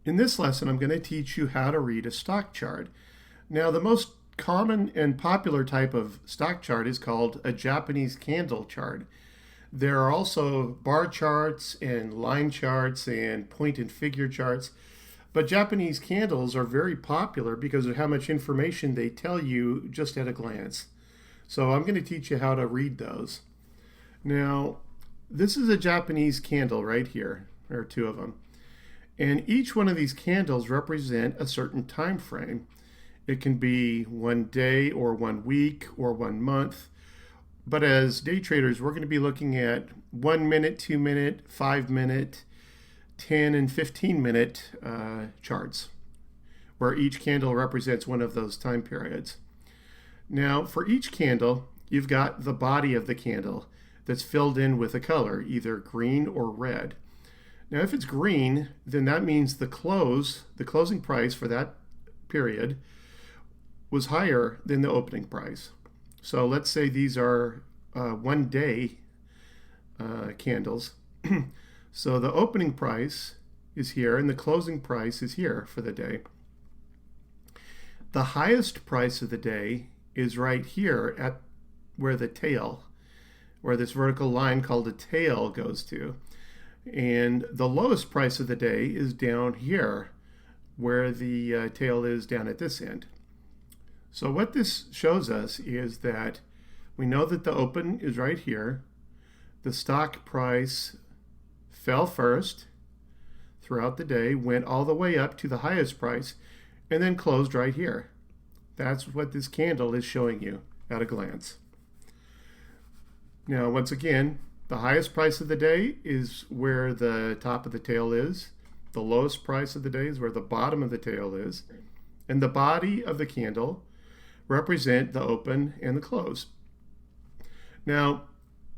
In this lesson, I'm going to teach you how to read a stock chart. Now, the most common and popular type of stock chart is called a Japanese candle chart. There are also bar charts and line charts and point and figure charts, but Japanese candles are very popular because of how much information they tell you just at a glance. So I'm going to teach you how to read those. Now, this is a Japanese candle right here. There are two of them. And each one of these candles represent a certain time frame. It can be 1 day or 1 week or 1 month. But as day traders, we're going to be looking at 1 minute, 2 minute, 5 minute, 10 and 15 minute charts, where each candle represents one of those time periods. Now, for each candle, you've got the body of the candle that's filled in with a color, either green or red. Now, if it's green, then that means the closing price for that period was higher than the opening price. So let's say these are 1 day candles. So the opening price is here and the closing price is here for the day. The highest price of the day is right here at where the tail, where this vertical line called a tail goes to. And the lowest price of the day is down here, where the tail is down at this end. So what this shows us is that we know that the open is right here. The stock price fell first throughout the day, went all the way up to the highest price, and then closed right here. That's what this candle is showing you at a glance. Now, once again, the highest price of the day is where the top of the tail is. The lowest price of the day is where the bottom of the tail is. And the body of the candle represent the open and the close. Now,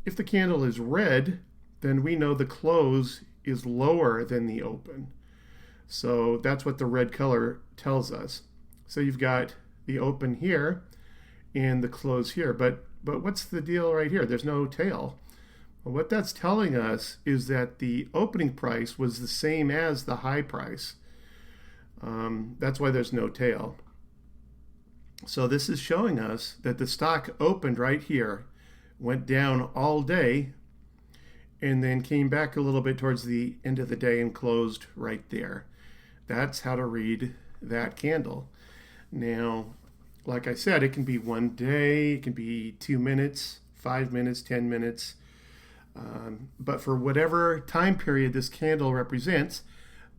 if the candle is red, then we know the close is lower than the open. So that's what the red color tells us. So you've got the open here and the close here. But what's the deal right here? There's no tail. Well, what that's telling us is that the opening price was the same as the high price. That's why there's no tail. So this is showing us that the stock opened right here, went down all day, and then came back a little bit towards the end of the day and closed right there. That's how to read that candle. Now, like I said, it can be 1 day, it can be 2 minutes, 5 minutes, 10 minutes. But for whatever time period this candle represents,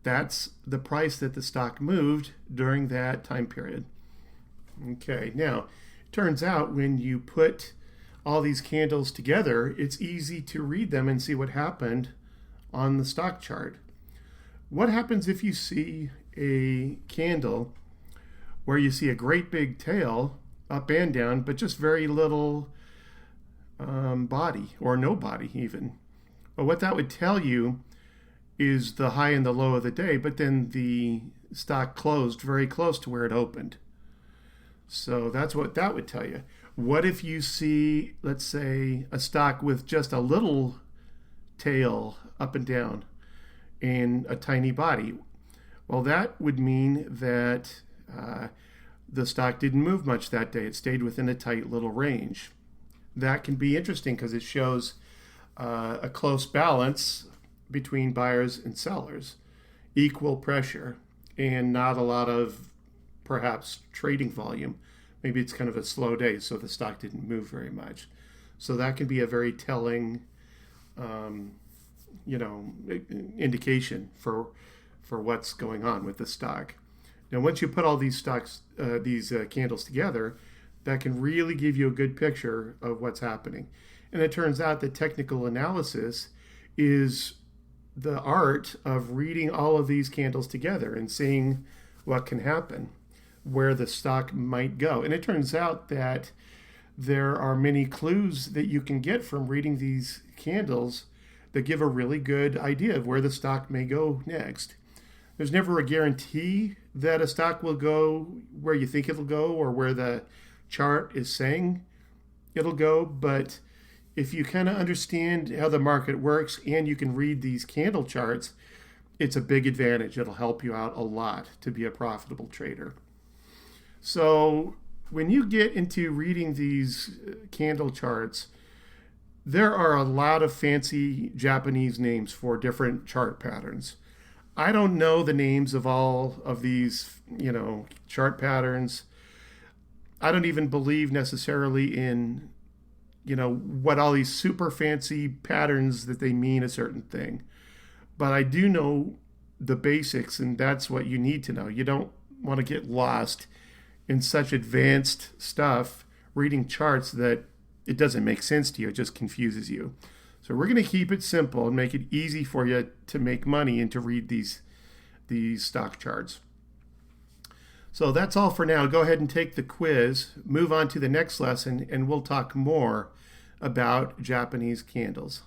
that's the price that the stock moved during that time period. Okay, now, it turns out when you put all these candles together, it's easy to read them and see what happened on the stock chart. What happens if you see a candle where you see a great big tail up and down, but just very little body, or no body even? Well, what that would tell you is the high and the low of the day, but then the stock closed very close to where it opened. So that's what that would tell you. What if you see, let's say, a stock with just a little tail up and down and a tiny body? Well, that would mean that the stock didn't move much that day. It stayed within a tight little range. That can be interesting because it shows a close balance between buyers and sellers, equal pressure, and not a lot of perhaps trading volume. Maybe it's kind of a slow day, so the stock didn't move very much. So that can be a very telling, indication for what's going on with the stock. Now, once you put all these candles together, that can really give you a good picture of what's happening. And it turns out that technical analysis is the art of reading all of these candles together and seeing what can happen, where the stock might go. And it turns out that there are many clues that you can get from reading these candles that give a really good idea of where the stock may go next. There's never a guarantee that a stock will go where you think it'll go or where the chart is saying it'll go, but if you kind of understand how the market works and you can read these candle charts, it's a big advantage. It'll help you out a lot to be a profitable trader. So when you get into reading these candle charts, there are a lot of fancy Japanese names for different chart patterns. I don't know the names of all of these, chart patterns. I don't even believe necessarily in, what all these super fancy patterns that they mean a certain thing. But I do know the basics, and that's what you need to know. You don't want to get lost in such advanced stuff, reading charts that it doesn't make sense to you. It just confuses you. So we're going to keep it simple and make it easy for you to make money and to read these stock charts. So that's all for now. Go ahead and take the quiz, move on to the next lesson, and we'll talk more about Japanese candles.